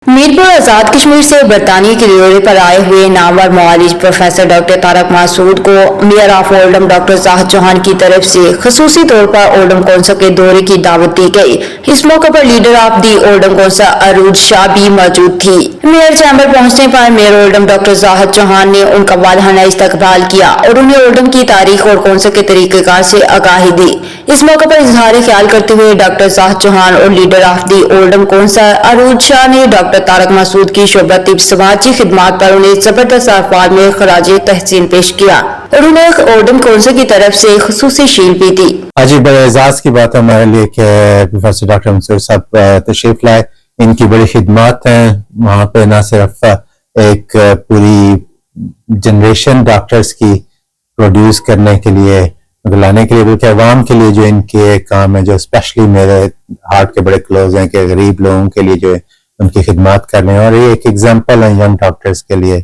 मीरपुर आजाद कश्मीर से बरतानिया के दौरे पर आए हुए नामवर मुआलिज प्रोफेसर डॉक्टर तारक मासूद को mayor of Oldham doctor Zahid Chauhan की तरफ से खसूसी तौर पर ओल्डम कौंसिल के दौरे की दावत दी गई। इस मौके पर leader of the Oldham council Arooj Shah भी मौजूद थी। मेयर चैम्बर पहुंचने पर mayor Oldham doctor Zahid Chauhan ने उनका वादहाना इस्तकबाल किया और उन्हें ओल्डम की तारीख और कौंसिल के तरीक़ेकार से आगाही दी। इस मौके पर इजहार ख्याल करते हुए डॉक्टर जाहिद चौहान और leader of the Oldham council Arooj Shah ने डॉक्टर तारक मासूद की शोबत समाजी खिदमात पर उन्हें जबरदस्त अल्फाज में खराज तहसीन पेश किया और उन्हें ओल्डम कौंसिल की तरफ से खुसूसी शील्ड भी दी। आज बड़े एजाज की बात है हमारे लिए कि प्रोफेसर डॉक्टर मंसूर साहब तशरीफ लाए। इनकी बड़ी खिदमात हैं वहाँ पे, न सिर्फ एक पूरी जनरेशन डॉक्टर्स की प्रोड्यूस करने के लिए लाने के लिए, बल्कि अवाम के लिए जो इनके काम है, जो स्पेशली मेरे हार्ट के बड़े क्लोज हैं, कि गरीब लोगों के लिए जो उनकी खिदमात कर रहे हैं। और ये एक एग्जाम्पल है यंग डॉक्टर्स के लिए,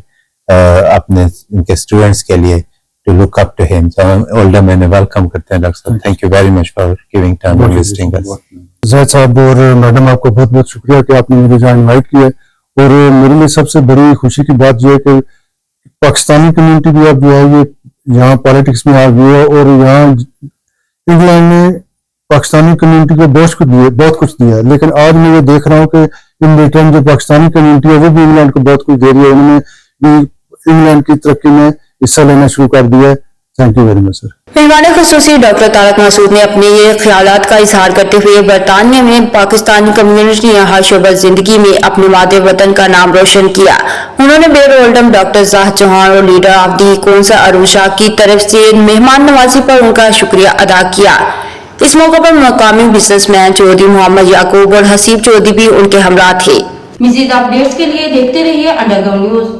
अपने इनके स्टूडेंट्स के लिए, to look up to him. So Oldham में वेलकम करते हैं डॉक्टर साहब। Thank you very much for giving time and visiting us. Zahid साहब और मैडम, आपको बहुत बहुत शुक्रिया कि आपने मुझे यहाँ इन्वाइट किया। और मेरे लिए सबसे बड़ी खुशी की बात यह है कि पाकिस्तानी कम्युनिटी भी अब जो है ये यहाँ पॉलिटिक्स में आ गई है, और यहाँ इंग्लैंड ने पाकिस्तानी कम्युनिटी को बहुत कुछ दिया है। लेकिन आज मैं ये देख रहा हूँ कि इन रिटर्न जो पाकिस्तानी कम्युनिटी है वो भी इंग्लैंड को बहुत कुछ दे रही है। उन्होंने भी इंग्लैंड की तरक्की में हिस्सा लेना शुरू कर दिया है। Thank you very much sir. मेहमान खुसूसी डॉक्टर तारक मासूद ने अपने ये ख्यालात का इजहार करते हुए बरतानिया में पाकिस्तानी कम्युनिटी ने हर शोबा जिंदगी में अपने मादे वतन का नाम रोशन किया। उन्होंने mayor Oldham doctor Zahid Chauhan और leader of the council Arooj Shah की तरफ से मेहमान नवाजी पर उनका शुक्रिया अदा किया। इस मौके पर मकामी बिजनेसमैन चौधरी मोहम्मद याकूब और हसीब चौधरी भी उनके हमरा थे। मज़ीद अपडेट्स के लिए देखते रहिए अंडरग्राउंड न्यूज।